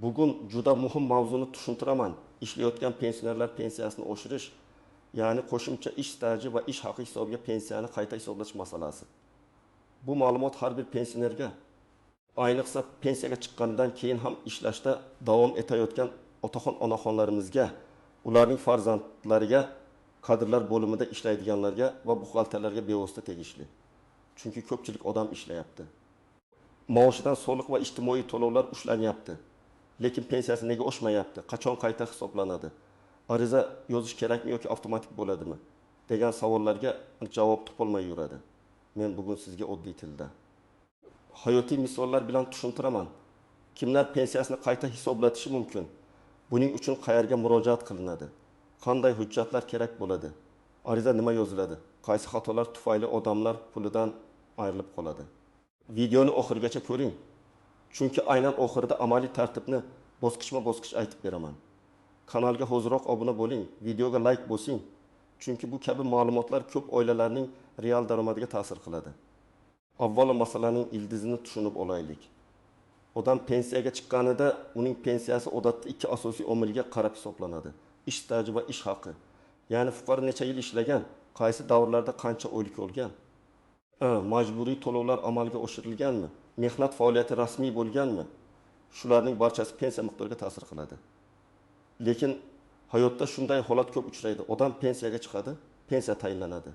Bugun juda muhim mavzuni tushuntiraman. Ishlayotgan pensionerlar pensiyasini oshirish, ya'ni qo'shimcha ish staji va ish haqi hisobiga pensiyani qayta hisoblash masalasi. Bu ma'lumot har bir pensionerga, ayniqsa pensiyaga chiqqanidan keyin ham ishlashda davom etayotgan otaxon onaxonlarimizga, ularning farzandlariga, kadrlar bo'limida ishlaydiganlarga va buxgalterlarga bevosita tegishli. Chunki ko'pchilik odam ishlayapti. Maoshidan soliq va ijtimoiy to'lovlar ushlanyapti. Lekin pensiyasi nega oshmayapti? Qachon qayta hisoblanadi? Ariza yozish kerakmi yoki avtomatik bo'ladimi? degan savollarga javob topolmay yuradi. Men bugun sizga oddiy tilda hayotiy misollar bilan tushuntiraman. Kimlar pensiyasini qayta hisoblatishi mumkin? Buning uchun qayerga murojaat qilinadi? Qanday hujjatlar kerak bo'ladi? Ariza nima yoziladi? Qaysi xatolar tufayli odamlar pulidan ayrilib qoladi? Videoni oxirigacha ko'ring. Chunki aynan oxirida amaliy tartibni bosqichma-bosqich aytib beraman. Kanalga hoziroq obuna bo'ling, videoga like bosing. Chunki bu kabi ma'lumotlar ko'p oilalarning real daromadiga ta'sir qiladi. Avvalo masalaning ildizini tushunib olaylik. Odam pensiyaga chiqqanida uning pensiyasi odatda ikki asosiy omilga qarab hisoblanadi. Ish staji va ish haqi. Ya'ni fuqaro necha yil ishlagan, qaysi davrlarda qancha oylik olgan, majburiy to'lovlar amalga oshirilganmi, mehnat faoliyati rasmiy bo'lganmi? Shularning barchasi pensiya miqdoriga ta'sir qiladi. Lekin hayotda shunday holat ko'p uchraydi. Odam pensiyaga chiqadi, pensiya tayinlanadi.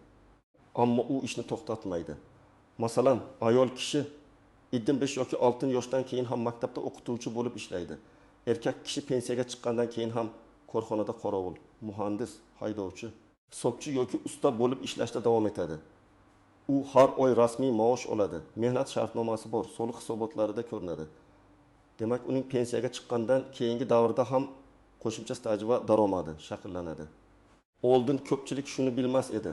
Ammo u ishni to'xtatmaydi. Masalan, ayol kishi 5 yoki 6 yoshdan keyin ham maktabda o'qituvchi bo'lib ishlaydi. Erkak kishi pensiyaga chiqqandan keyin ham korxonada qorovul, muhandis, haydovchi, hisobchi yoki usta bo'lib ishlashda davom etadi. U har oy rasmiy maosh oladi. Mehnat shartnomasi bor, soliq hisobotlarida ko'rinadi. Demak, uning pensiyaga chiqqandan keyingi davrda ham qo'shimcha staj va daromadi shakllanadi. Oldin ko'pchilik shuni bilmas edi.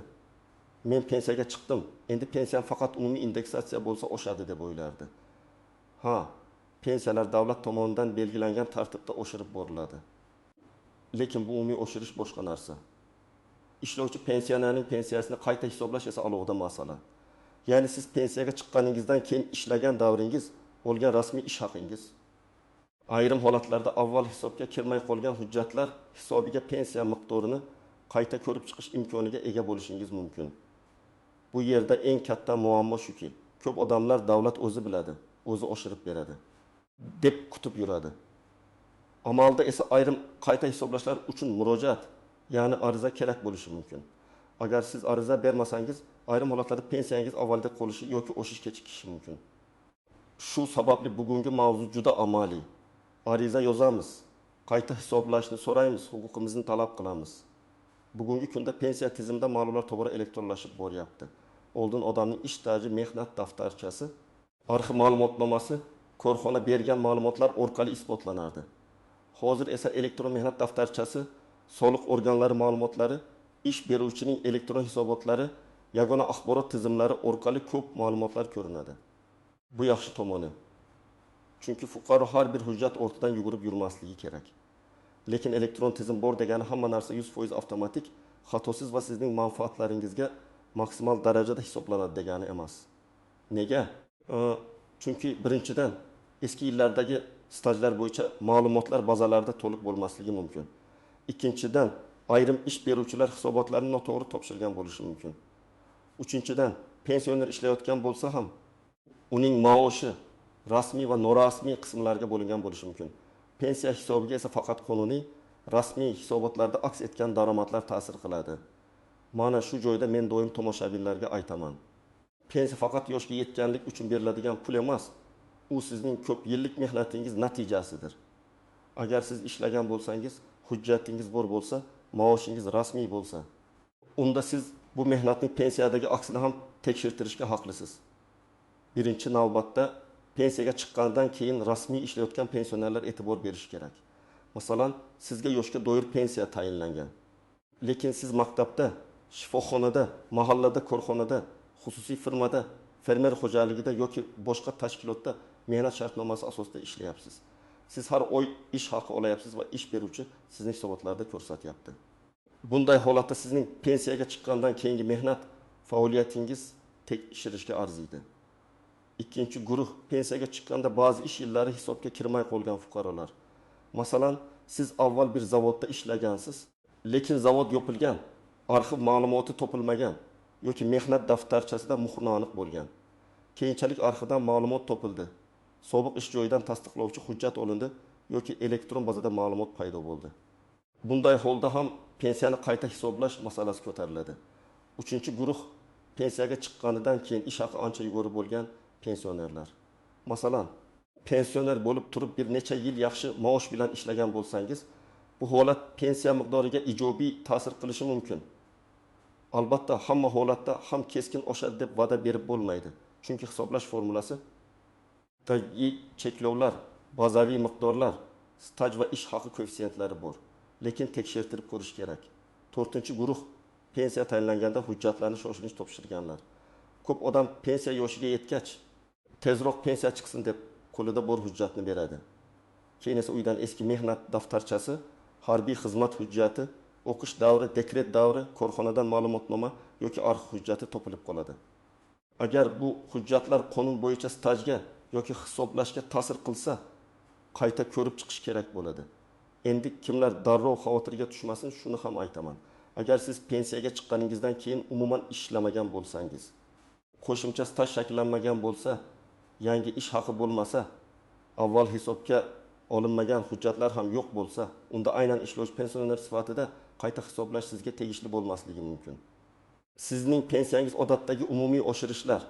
Men pensiyaga chiqdim. Endi pensiyam faqat umumiy indeksatsiya bo'lsa oshadi deb o'ylardi. Pensiyalar davlat tomonidan belgilangan tartibda oshirib boriladi. Lekin bu umumiy oshirish boshqa narsa. Ishlovchi pensionerning pensiyasini qayta hisoblash esa alohida masala. Ya'ni siz pensiyaga chiqqaningizdan keyin ishlagan davringiz, olgan rasmiy ish haqingiz. Ayrim holatlarda avval hisobga kirmay qolgan hujjatlar hisobiga pensiya miqdorini qayta ko'rib chiqish imkoniga ega bo'lishingiz mumkin. Bu yerda eng katta muammo shuki, ko'p odamlar davlat o'zi biladi, o'zi oshirib beradi deb kutib yuradi. Amalda esa ayrim qayta hisoblashlar uchun murojaat, ya'ni ariza kerak bo'lishi mumkin. Agar siz ariza bermasangiz, ayrim holatlarda pensiyangiz avvalda qolishi yoki oshish kechikishi mumkin. Shu sababli bugungi mavzu juda amaliy. Ariza yozamiz, qayta hisoblashni so'raymiz, huquqimizni talab qilamiz. Bugungi kunda pensiya tizimida ma'lumotlar tobora elektronlashib boryapti. Oldin odamning ish staji, mehnat daftarchasi, arxiv ma'lumotnomasi, korxona bergan ma'lumotlar orqali isbotlanardi. Hozir esa elektron mehnat daftarchasi, soliq organlari ma'lumotlari, ish beruvchining elektron hisobotlari, yagona axborot tizimlari orqali ko'p ma'lumotlar ko'rinadi. Bu yaxshi tomoni. Chunki fuqaro har bir hujjat ortidan yugurib yurmasligi kerak. Lekin elektron tizim bor degani hamma narsa 100% avtomatik, xatosiz va sizning manfaatlaringizga maksimal darajada hisoblanadi degani emas. Nega? Chunki birinchidan eski yillardagi stajlar bo'yicha ma'lumotlar bazalarida to'liq bo'lmasligi mumkin. Ikkinchidan, ayrim ish beruvchilar hisobotlarini noto'g'ri topshirgan bo'lishi mumkin. Uchinchidan, pensioner ishlayotgan bo'lsa ham uning maoshi rasmiy va norasmiy qismlarga bo'lingan bo'lishi mumkin. Pensiya hisobiga esa faqat qonuniy, rasmiy hisobotlarda aks etgan daromadlar ta'sir qiladi. Mana shu joyda men doim tomoshabinlarga aytaman. Pensiya faqat yoshga yetganlik uchun beriladigan pul emas, u sizning ko'p yillik mehnatingiz natijasidir. Agar siz ishlagan bo'lsangiz, hujjatingiz bor bo'lsa, maoshingiz rasmiy bo'lsa, unda siz bu mehnatning pensiyadagi aksini ham tekshirtirishga haqlisiz. Birinchi navbatda pensiyaga chiqqandan keyin rasmiy ishlayotgan pensionerlar e'tibor berish kerak. Masalan, sizga yoshga doir pensiya tayinlangan. Lekin siz maktabda, shifoxonada, mahallada, korxonada, xususiy firmada, fermer xo'jaligida yoki boshqa tashkilotda mehnat shartnomasi asosida ishlayapsiz. Siz har oy ish haqi olayapsiz va ish beruvchi sizning hisobotlarda ko'rsatyapti. Bunday holatda sizning pensiyaga chiqqandan keyingi mehnat faoliyatingiz tekshirishga arziydi. Ikkinchi guruh pensiyaga chiqqanda ba'zi ish yillari hisobga kirmay qolgan fuqarolar. Masalan, siz avval bir zavodda ishlagansiz, lekin zavod yopilgan, arxiv ma'lumoti topilmagan yoki mehnat daftarchasida muhrni aniq bo'lgan. Keyinchalik arxivdan ma'lumot topildi. Sobiq ish joyidan tasdiqlovchi hujjat olindi yoki elektron bazada ma'lumot paydo bo'ldi. Bunday holda ham pensiyani qayta hisoblash masalasi ko'tariladi. 3-guruh pensiyaga chiqqanidan keyin ish haqi ancha yuqori bo'lgan pensionerlar. Masalan, pensioner bo'lib turib bir necha yil yaxshi maosh bilan ishlagan bo'lsangiz, bu holat pensiya miqdoriga ijobiy ta'sir qilishi mumkin. Albatta, hamma holatda ham keskin oshadi deb va'da berib bo'lmaydi. Chunki hisoblash formulasi cheklovlar, bazaviy miqdorlar, staj va ish haqi koeffitsiyentlari bor. Lekin tekshirtirib ko'rish kerak. 4-guruh pensiya tayinlanganda hujjatlarni shoshilinch topshirganlar. Ko'p odam pensiya yoshiga yetgach, tezroq pensiya chiqsin deb qo'lida bor hujjatni beradi. Keyin esa uydan eski mehnat daftarchasi, harbiy xizmat hujjati, o'qish davri, dekret davri, korxonadan ma'lumotnoma yoki arxiv hujjati topilib qoladi. Agar bu hujjatlar qonun bo'yicha stajga yoki hisoblashga ta'sir qilsa, qayta ko'rib chiqish kerak bo'ladi. Endi kimlar darrov xavotirga tushmasin, shuni ham aytaman. Agar siz pensiyaga chiqqaningizdan keyin umuman ishlamagan bo'lsangiz, qo'shimcha staj shakllanmagan bo'lsa, yangi ish haqi bo'lmasa, avval hisobga olinmagan hujjatlar ham yo'q bo'lsa, unda aynan ishlovchi pensioner sifatida qayta hisoblash sizga tegishli bo'lmasligi mumkin. Sizning pensiyangiz odatdagi umumiy oshirishlar,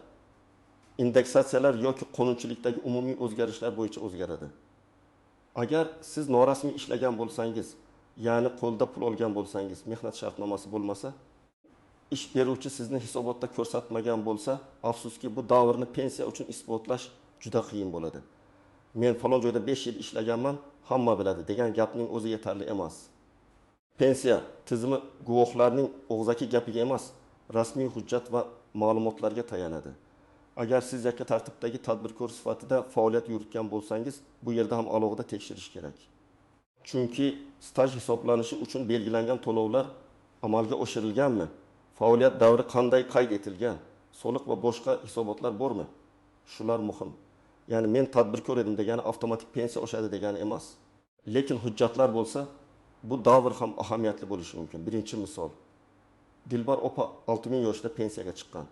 indeksatsiyalar yoki qonunchilikdagi umumiy o'zgarishlar bo'yicha o'zgaradi. Agar siz norasmiy ishlagan bo'lsangiz, ya'ni qo'lda pul olgan bo'lsangiz, mehnat shartnomasi bo'lmasa, ish beruvchi sizni hisobotda ko'rsatmagan bo'lsa, afsuski bu davrni pensiya uchun isbotlash juda qiyin bo'ladi. Men falon joyda 5 yil ishlaganman, hamma biladi degan gapning o'zi yetarli emas. Pensiya tizimi guvohlarning og'zaki gapiga emas, rasmiy hujjat va ma'lumotlarga tayanadi. Agar siz yakka tartibdagi tadbirkor sifatida faoliyat yuritgan bo'lsangiz, bu yerda ham alohida tekshirish kerak. Chunki staj hisoblanishi uchun belgilangan to'lovlar amalga oshirilganmi? Faoliyat davri qanday qayd etilgan? Soliq va boshqa hisobotlar bormi? Shular muhim. Ya'ni men tadbirkor edim degani avtomatik pensiya oshadi degani emas. Lekin hujjatlar bo'lsa, bu davr ham ahamiyatli bo'lishi mumkin. Birinchi misol. Dilbar opa 6000 yoshida pensiyaga chiqqan.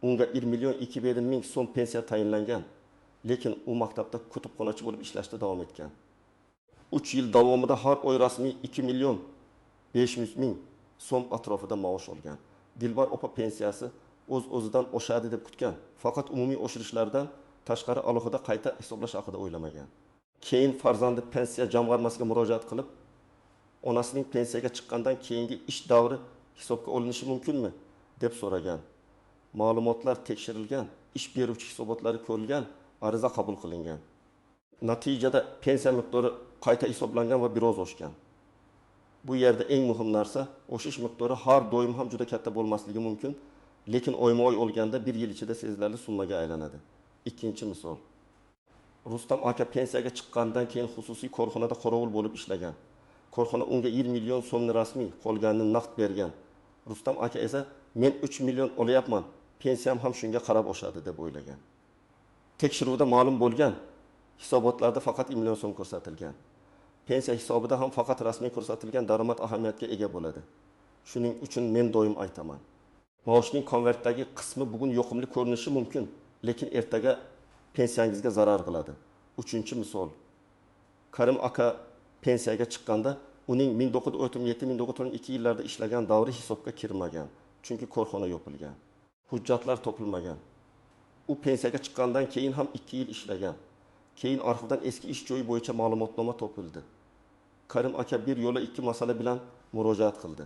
Unga 1 million 250 ming so'm pensiya tayinlangan, lekin u maktabda kutubxonachi bo'lib ishlashda davom etgan. 3 yil davomida har oy rasmiy 2 million 500 ming so'm atrofida maosh olgan. Dilbar opa pensiyasi o'z-o'zidan oshadi deb kutgan, faqat umumiy oshirishlardan tashqari alohida qayta hisoblash haqida o'ylamagan. Keyin farzandi pensiya jamg'armasiga murojaat qilib, onasining pensiyaga chiqqandan keyingi ish davri hisobga olinishi mumkinmi deb so'ragan. Ma'lumotlar tekshirilgan, ish beruvchi hisobotlari ko'rilgan, ariza qabul qilingan. Natijada pensiya miqdori qayta hisoblangan va biroz oshgan. Bu yerda eng muhim narsa, oshish miqdori har doim ham juda katta bo'lmasligi mumkin, lekin oyma-oy olganda 1 yil ichida sezilarli summaga aylanadi. Ikkinchi misol. Rustam aka pensiyaga chiqqandan keyin xususiy korxonada qorovul bo'lib ishlagan. Korxona unga 1 million so'mni rasmiy, qolganini naqd bergan. Rustam aka esa men 3 million olyapman, pensiyam ham shunga qarab oshadi deb o'ylagan. Tekshiruvda ma'lum bo'lgan, hisobotlarda faqat 1 million so'm ko'rsatilgan. Pensiya hisobida ham faqat rasmiy ko'rsatilgan daromad ahamiyatga ega bo'ladi. Shuning uchun men doim aytaman. Maoshning konvertdagi qismi bugun yoqimli ko'rinishi mumkin, lekin ertaga pensiyangizga zarar qiladi. 3-misol. Karim aka pensiyaga chiqqanda uning 1937-1912 yillarda ishlagan davri hisobga kirmagan, chunki korxona yopilgan. Hujjatlar topilmagan. U pensiyaga chiqqandan keyin ham 2 yil ishlagan. Keyin arxivdan eski ish joyi bo'yicha ma'lumotnoma topildi. Karim aka bir yo'la 2 masala bilan murojaat qildi.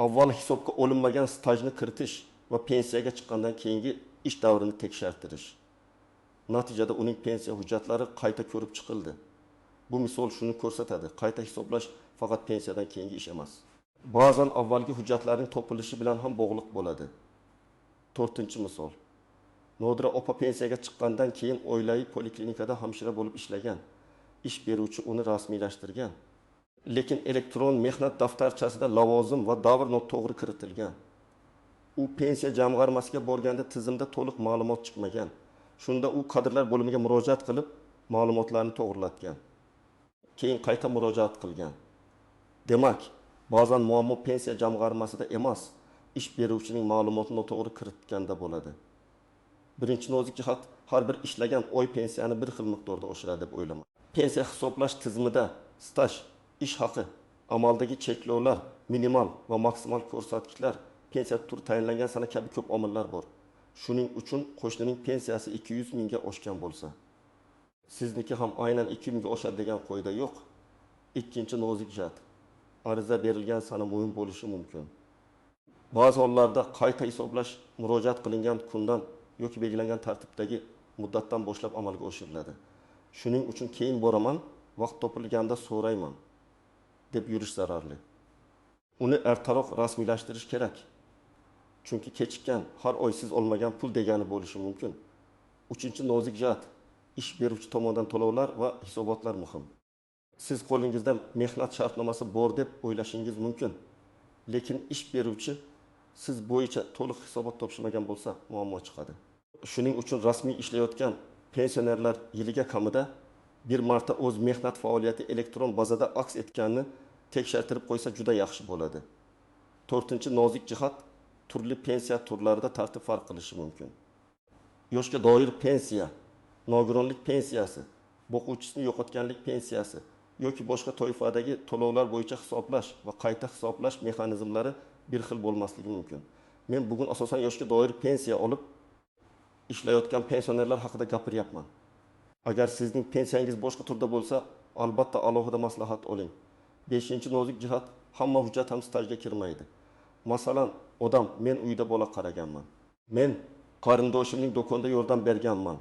Avval hisobga olinmagan stajni kiritish va pensiyaga chiqqandan keyingi ish davrini tekshirtirish. Natijada uning pensiya hujjatlari qayta ko'rib chiqildi. Bu misol shuni ko'rsatadi, qayta hisoblash faqat pensiyadan keyingi ish emas. Ba'zan avvalgi hujjatlarning topilishi bilan ham bog'liq bo'ladi. 4-misol. Nodira opa pensiyaga chiqqandan keyin oilaviy poliklinikada hamshira bo'lib ishlagan. Ish beruvchi uni rasmiylashtirgan. Lekin elektron mehnat daftarchasida lavozim va davr noto'g'ri kiritilgan. U pensiya jamg'armasiga borganda tizimda to'liq ma'lumot chiqmagan. Shunda u kadrlar bo'limiga murojaat qilib, ma'lumotlarni to'g'rilatgan. keyin qayta murojaat qilgan. Demak, ba'zan muammo pensiya jamg'armasida emas, ish beruvchining ma'lumotini noto'g'ri kiritganda bo'ladi. Birinchi nozik jihat, har bir ishlagan oy pensiyani bir xil miqdorda oshiradi deb o'ylamang. Pensiya hisoblash tizimida staj, ish haqi, amaldagi cheklovlar, minimal va maksimal ko'rsatkichlar, pensiya turi tayinlangan sana kabi ko'p omillar bor. Shuning uchun qo'shnining pensiyasi 200 mingga oshgan bo'lsa, sizniki ham aynan 2 mingga oshadi degan qo'yda yo'q. Ikkinchi nozik jihat, ariza berilgan sana muhim bo'lishi mumkin. Ba'zi hollarda qayta hisoblash murojaat qilingan kundan yoki belgilangan tartibdagi muddatdan boshlab amalga oshiriladi. Shuning uchun keyin boraman, vaqt topilganda so'rayman deb yurish zararli. Uni ertaroq rasmiylashtirish kerak. Chunki kechikkan, har oy siz olmagan pul degani bo'lishi mumkin. Uchinchi nozik jihat, ish beruvchi tomonidan to'lovlar va hisobotlar muhim. Siz qo'lingizda mehnat shartnomasi bor deb o'ylashingiz mumkin. Lekin ish beruvchi siz bo'yicha to'liq hisobot topshirmagan bo'lsa, muammo chiqadi. Shuning uchun rasmiy ishlayotgan pensionerlar yiliga kamida bir marta o'z mehnat faoliyati elektron bazada aks etganini tekshirtirib qo'ysa juda yaxshi bo'ladi. To'rtinchi nozik jihat, turli pensiya turlarida tartib farq qilishi mumkin. Yoshga doir pensiya, nogironlik pensiyasi, boquvchisini yo'qotganlik pensiyasi yoki boshqa toifadagi to'lovlar bo'yicha hisoblash va qayta hisoblash mexanizmlari bir xil bo'lmasligi mumkin. Men bugun asosan yoshga doir pensiya olib ishlayotgan pensionerlar haqida gapiryapman. Agar sizning pensiyangiz boshqa turda bo'lsa, albatta alohida maslahat oling. 5-nozik jihat, hamma hujjat ham stajga kirmaydi. Masalan, odam, men uyda bola qaraganman. Men qarindoshimning do'konda yordam berganman.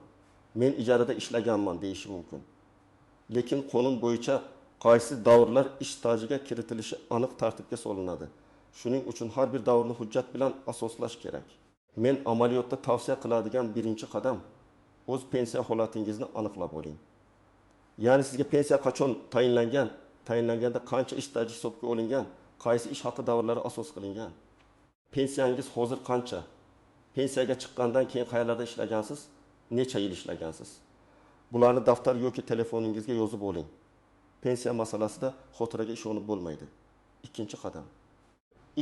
Men ijarada ishlaganman deyishi mumkin. Lekin qonun bo'yicha qaysi davrlar ish stajiga kiritilishi aniq tartibga solinadi. Shuning uchun har bir davrni hujjat bilan asoslash kerak. Men amaliyotda tavsiya qiladigan birinchi qadam o'z pensiya holatingizni aniqlab oling. Ya'ni sizga pensiya qachon tayinlanganda qancha ish staji hisobga olingan, qaysi ish haqi davrlari asos qilingan. Pensiyangiz hozir qancha? Pensiyaga chiqqandan keyin qayerlarda ishlagansiz? Necha yil ishlagansiz? Bularni daftar yoki telefoningizga yozib oling. Pensiya masalasida xotiraga ishonib bo'lmaydi. Ikkinchi qadam.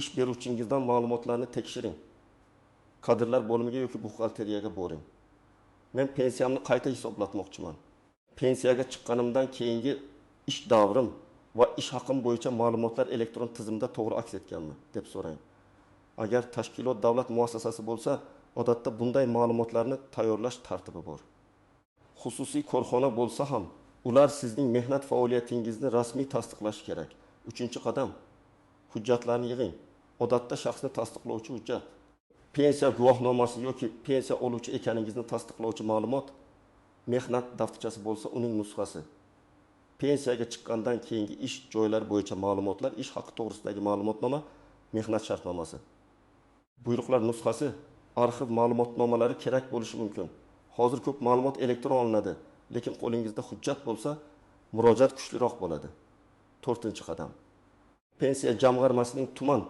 Ish beruvchingizdan ma'lumotlarni tekshiring. Kadrlar bo'limiga yoki buxgalteriyaga boring. Men pensiyamni qayta hisoblatmoqchiman. Pensiyaga chiqqanimdan keyingi ish davrim va ish haqim bo'yicha ma'lumotlar elektron tizimda to'g'ri aks etganmi deb so'rang. Agar tashkilot davlat muassasasi bo'lsa, odatda bunday ma'lumotlarni tayyorlash tartibi bor. Xususiy korxona bo'lsa ham, ular sizning mehnat faoliyatingizni rasmiy tasdiqlashi kerak. Uchinchi qadam, hujjatlarni yig'ing. Odatda shaxsni tasdiqlovchi hujjat, pensiya guvohnomasi yoki pensiya oluvchi ekaningizni tasdiqlovchi ma'lumot, mehnat daftarchasi bo'lsa uning nusxasi, pensiyaga chiqqandan keyingi ish joylari bo'yicha ma'lumotlar, ish haqi to'g'risidagi ma'lumotnoma, mehnat shartnomasi. Buyruqlar nusxasi, arxiv ma'lumotnomalari kerak bo'lishi mumkin. Hozir ko'p ma'lumot elektron olinadi, lekin qo'lingizda hujjat bo'lsa, murojaat kuchliroq bo'ladi. To'rtinchi qadam. Pensiya jamg'armasining tuman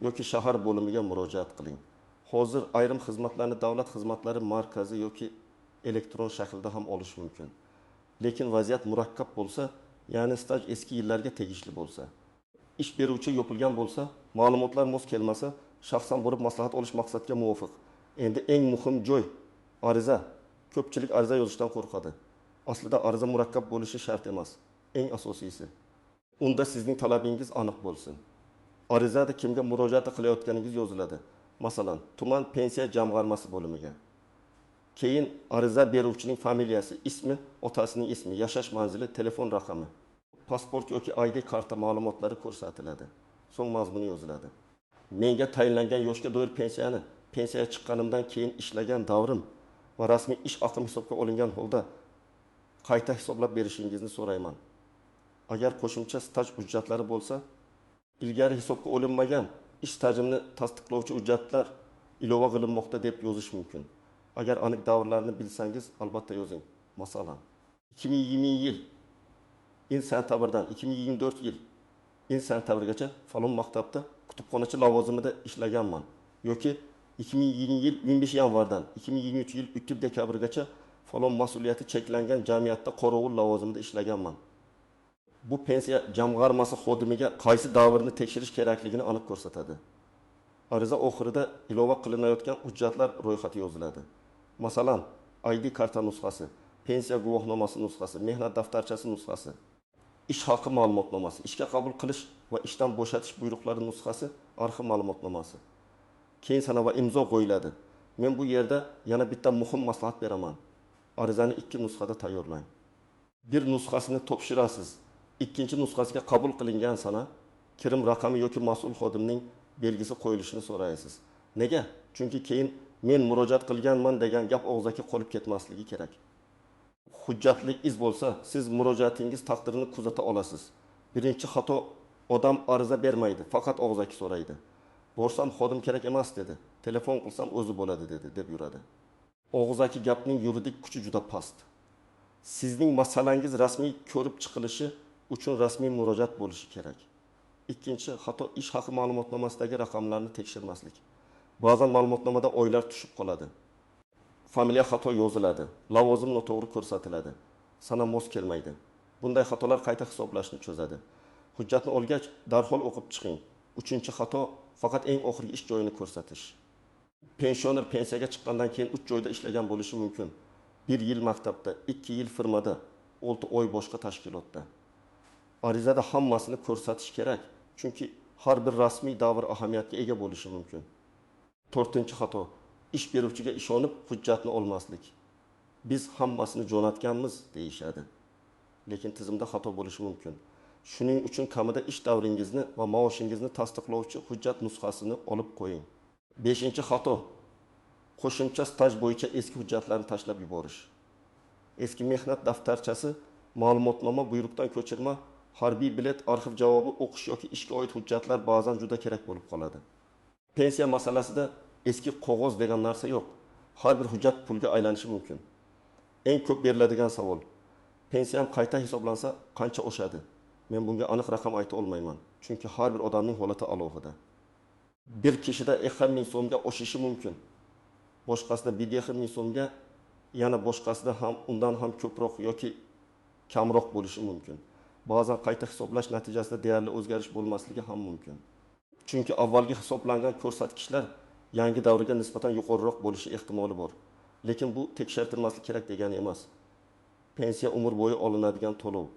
yoki shahar bo'limiga murojaat qiling. Hozir ayrim xizmatlarni davlat xizmatlari markazi yoki elektron shaklda ham olish mumkin. Lekin vaziyat murakkab bo'lsa, ya'ni staj eski yillarga tegishli bo'lsa, ish beruvchi yopilgan bo'lsa, ma'lumotlar mos kelmasa, shaxsan borib maslahat olish maqsadga muvofiq. Endi eng muhim joy ariza. Ko'pchilik ariza yozishdan qo'rqadi. Aslida ariza murakkab bo'lishi shart emas. Eng asosiysi, unda sizning talabingiz aniq bo'lsin. Arizada kimga murojaat qilayotganingiz yoziladi. Masalan, tuman pensiya jamg'armasi bo'limiga. Keyin ariza beruvchining familiyasi, ismi, otasining ismi, yashash manzili, telefon raqami, pasport yoki ID karta ma'lumotlari ko'rsatiladi. So'ng mazmuni yoziladi. Menga tayinlangan yoshga doir pensiyani pensiyaga chiqqanimdan keyin ishlagan davrim va rasmiy ish haqim hisobga olingan holda qayta hisoblab berishingizni so'rayman. Agar qo'shimcha staj hujjatlari bo'lsa, ilgari hisobga olinmagan ish stajimni tasdiqlovchi hujjatlar ilova qilinmoqda deb yozish mumkin. Agar aniq davrlarni bilsangiz, albatta yozing. Masalan, 2020 yil in sentabrdan 2024 yil in sentabrgacha falon maktabda kutubxonachi lavozimida ishlaganman yoki 2020 yil 25 yanvardan 2023 yil 2 dekabrgacha falon mas'uliyati cheklangan jamiyatda qorovul lavozimida ishlaganman. Bu pensiya jamg'armasi xodimiga qaysi davrni tekshirish kerakligini aniq ko'rsatadi. Ariza oxirida ilova qilinayotgan hujjatlar ro'yxati yoziladi. Masalan, ID karta nusxasi, pensiya guvohnomasi nusxasi, mehnat daftarchasi nusxasi, ish haqi ma'lumotnomasi, ishga qabul qilish va ishdan bo'shatish buyruqlari nusxasi, arxiv ma'lumotnomasi. Keyin sana va imzo qo'yiladi. Men bu yerda yana bitta muhim maslahat beraman. Arizani 2 nusxada tayyorlang. Bir nusxasini topshirasiz. Ikkinchi nusxasiga qabul qilingan sana kirim raqami yoki mas'ul xodimning belgisi qo'yilishini so'raysiz. Nega? Chunki keyin men murojaat qilganman degan gap og'zaki qolib ketmasligi kerak. Hujjatli iz bo'lsa, siz murojaatingiz taqdirini kuzata olasiz. Birinchi xato odam ariza bermaydi, faqat og'zaki so'raydi. Borsam xodim kerak emas dedi. Telefon qilsam o'zi bo'ladi dedi deb yuradi. Og'zaki gapning yuridik kuchi juda past. Sizning masalangiz rasmiy ko'rib chiqilishi uchun rasmiy murojaat bo'lishi kerak. Ikkinchi xato ish haqi ma'lumotnomasidagi raqamlarni tekshirmaslik. Ba'zan ma'lumotnomada oylar tushib qoladi. Familiya xato yoziladi, lavozim noto'g'ri ko'rsatiladi. Sana mos kelmaydi. Bunday xatolar qayta hisoblashni cho'zadi. Hujjatni olgach, darhol o'qib chiqing. Uchinchi xato faqat eng oxirgi ish joyini ko'rsatish. Pensioner pensiyaga chiqqandan keyin 3 joyda ishlagan bo'lishi mumkin. 1 yil maktabda, 2 yil firmada, 6 oy boshqa tashkilotda. Arizada hammasini ko'rsatish kerak, chunki har bir rasmiy davr ahamiyatga ega bo'lishi mumkin. 4-xato ish beruvchiga ishonib hujjatni olmaslik. Biz hammasini jo'natganmiz deyishadi. Lekin tizimda xato bo'lishi mumkin. Shuning uchun kamida ish davringizni va maoshingizni tasdiqlovchi hujjat nusxasini olib qo'ying. 5-xato qo'shimcha staj bo'yicha eski hujjatlarni tashlab yuborish. Eski mehnat daftarchasi, ma'lumotnoma, buyruqdan ko'chirma, harbiy bilet, arxiv javobi, o'qish yoki ishga oid hujjatlar ba'zan juda kerak bo'lib qoladi. Pensiya masalasida eski qog'oz degan narsa yo'q. Har bir hujjat pulga aylanishi mumkin. Eng ko'p beriladigan savol: pensiyam qayta hisoblansa qancha oshadi? Men bunga aniq raqam ayta olmayman, chunki har bir odamning holati alohida. Bir kishida 1000 so'mga oshishi mumkin. Boshqasida 1000 so'mga, yana boshqasida ham undan ham ko'proq yoki kamroq bo'lishi mumkin. Ba'zan qayta hisoblash natijasida deyarli o'zgarish bo'lmasligi ham mumkin. Chunki avvalgi hisoblangan ko'rsatkichlar yangi davrga nisbatan yuqoriroq bo'lishi ehtimoli bor. Lekin bu tekshirtirmaslik kerak degani emas. Pensiya umr bo'yi olinadigan to'lov.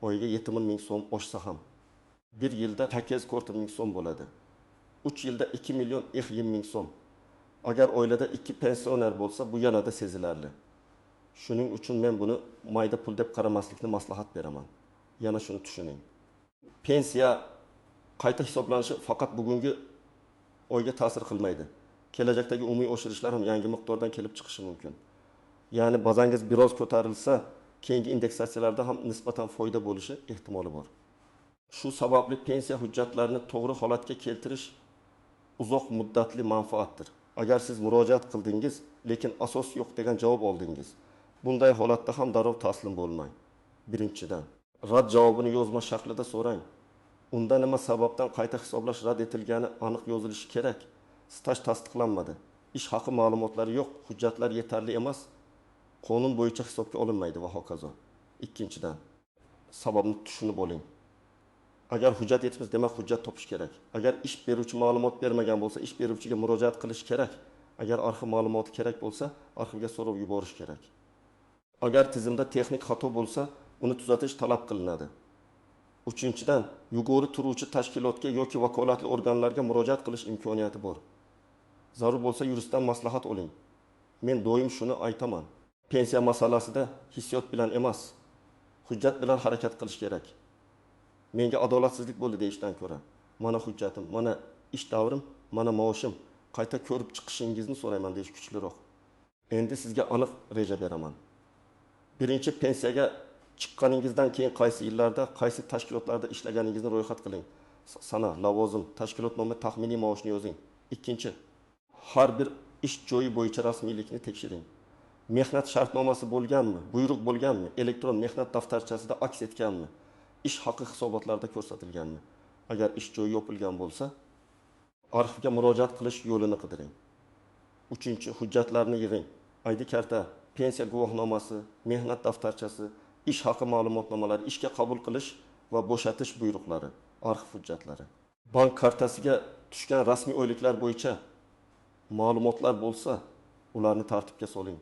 Oyiga 70.000 so'm oshsa ham 1 yilda 840.000 so'm bo'ladi. 3 yilda 2.020.000 so'm. Agar oilada 2 pensioner bo'lsa, bu yanada sezilarli. Shuning uchun men buni mayda pul deb qaramaslikni maslahat beraman. Yana shuni tushuning. Pensiya qayta hisoblanishi faqat bugungi oyga ta'sir qilmaydi. Kelajakdagi umumiy oshirishlar ham yangi miqdordan kelib chiqishi mumkin. Ya'ni bazangiz biroz ko'tarilsa, keyingi indeksatsiyalarda ham nisbatan foyda bo'lishi ehtimoli bor. Shu sababli pensiya hujjatlarini to'g'ri holatga keltirish uzoq muddatli manfaatdir. Agar siz murojaat qildingiz, lekin asos yo'q degan javob oldingiz, bunday holatda ham darrov taslim bo'lmang. Birinchidan, rad javobini yozma shaklida so'rang. Unda nima sababdan qayta hisoblash rad etilgani aniq yozilishi kerak. Staj tasdiqlanmadi, ish haqi ma'lumotlari yo'q, hujjatlar yetarli emas, qonun bo'yicha hisobga olinmaydi va hokazo. Ikkinchidan, sababni tushunib oling. Agar hujjat yetmas, demak hujjat topish kerak. Agar ish beruvchi ma'lumot bermagan bo'lsa, ish beruvchiga murojaat qilish kerak. Agar arxiv ma'lumoti kerak bo'lsa, arxivga so'rab yuborish kerak. Agar tizimda texnik xato bo'lsa, uni tuzatish talab qilinadi. Uchinchidan, yuqori turuvchi tashkilotga yoki vakolatli organlarga murojaat qilish imkoniyati bor. Zarur bo'lsa, yuristdan maslahat oling. Men doim shuni aytaman. Pensiya masalasida hissiyot bilan emas, hujjat bilan harakat qilish kerak. Menga adolatsizlik bo'ldi deyishdan ko'ra, mana hujjatim, mana ish davrim, mana maoshim, qayta ko'rib chiqishingizni so'rayman deyish kuchliroq. Endi sizga aniq reja beraman. Birinchi pensiyaga chiqqaningizdan keyin qaysi yillarda, qaysi tashkilotlarda ishlaganingizni ro'yxat qiling. Sana, lavozim, tashkilot nomi, taxminiy maoshni yozing. Ikkinchi, har bir ish joyi bo'yicha rasmiylikni tekshiring. Mehnat shartnomasi bo'lganmi, buyruq bo'lganmi, elektron mehnat daftarchasida aks etganmi, ish haqi hisobotlarda ko'rsatilganmi? Agar ish joyi yopilgan bo'lsa, arxivga murojaat qilish yo'lini qidiring. Uchinchi, hujjatlarni yig'ing. ID karta, pensiya guvohnomasi, mehnat daftarchasi, ish haqi ma'lumotnomalari, ishga qabul qilish va bo'shatish buyruqlari, arxiv hujjatlari. Bank kartasiga tushgan rasmiy oyliklar bo'yicha ma'lumotlar bo'lsa, ularni tartibga soling.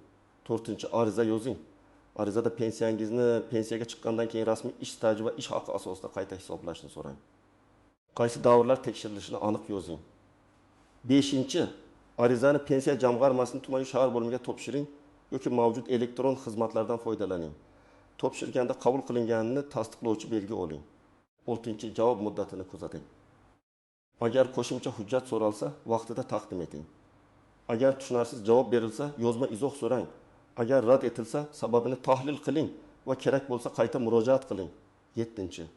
4-ariza yozing. Arizada pensiyaga chiqqandan keyin rasmiy ish staji va ish haqi asosida qayta hisoblashni so'rang. Qaysi davrlar tekshirilishini aniq yozing. 5-arizani pensiya jamg'armasini tuman shahar bo'limiga topshiring yoki mavjud elektron xizmatlardan foydalaning. Topshirganda qabul qilinganini tasdiqlovchi belgi oling. 6-javob muddatini kuzating. Agar qo'shimcha hujjat so'ralsa, vaqtida taqdim eting. Agar tushunarsiz javob berilsa, yozma izoh so'rang. Agar rad etilsa, sababini tahlil qiling va kerak bo'lsa qayta murojaat qiling. 7.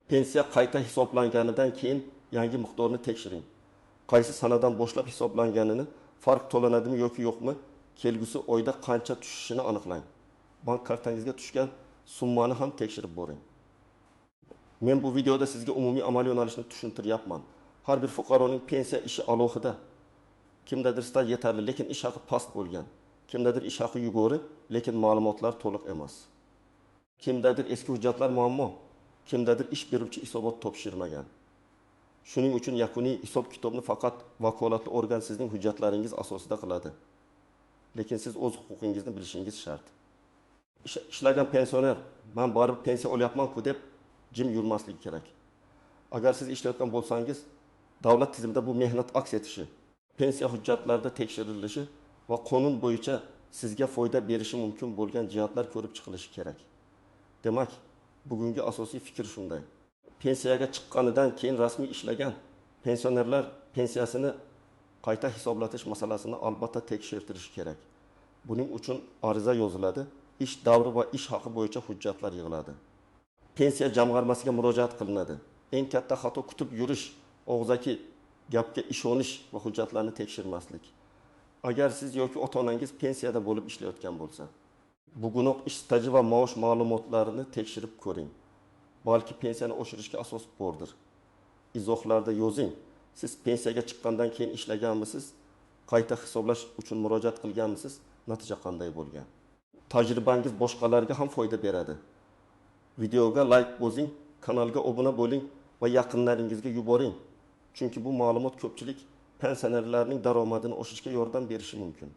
Pensiya qayta hisoblanganidan keyin yangi miqdorni tekshiring. Qaysi sanadan boshlab hisoblanganini, farq to'lanadimi yoki yo'qmi, kelgusi oyda qancha tushishini aniqlang. Bank kartangizga tushgan summani ham tekshirib boring. Men bu videoda sizga umumiy amaliy yo'nalishni tushuntiryapman. Har bir fuqaroning pensiya ishi alohida. Kimdadir staj yetarli, lekin ish haqi past bo'lgan. Kimdadir ish haqi yuqori, lekin ma'lumotlar to'liq emas. Kimdadir eski hujjatlar muammo, kimdadir ish beruvchi hisobot topshirmagan. Shuning uchun yakuniy hisob-kitobni faqat vakolatli organ sizning hujjatlaringiz asosida qiladi. Lekin siz o'z huquqingizni bilishingiz shart. Ishlagan pensioner, men baribir pensiya olyapman-ku deb jim yurmasligi kerak. Agar siz ishlayotgan bo'lsangiz, davlat tizimida bu mehnat aks etishi, pensiya hujjatlarida tekshirilishi va qonun bo'yicha sizga foyda berishi mumkin bo'lgan jihatlar ko'rib chiqilishi kerak. Demak, bugungi asosiy fikr shunday. Pensiyaga chiqqanidan keyin rasmiy ishlagan pensionerlar pensiyasini qayta hisoblatish masalasini albatta tekshirtirish kerak. Buning uchun ariza yoziladi, ish davri va ish haqi bo'yicha hujjatlar yig'iladi. Pensiya jamg'armasiga murojaat qilinadi. Eng katta xato kutib yurish, og'zaki gapga ishonish va hujjatlarni tekshirmaslik. Agar siz yoki ota-onangiz pensiyada bo'lib ishlayotgan bo'lsa, bugunoq ish staji va maosh ma'lumotlarini tekshirib ko'ring. Balki pensiyani oshirishga asos bordir. Izohlarda yozing. Siz pensiyaga chiqqandan keyin ishlaganmisiz? Qayta hisoblash uchun murojaat qilganmisiz? Natija qanday bo'lgan? Tajribangiz boshqalarga ham foyda beradi. Videoga like bosing, kanalga obuna bo'ling va yaqinlaringizga yuboring. Chunki bu ma'lumot ko'pchilik pensionerlarning daromadini oshirishga yordam berishi mumkin.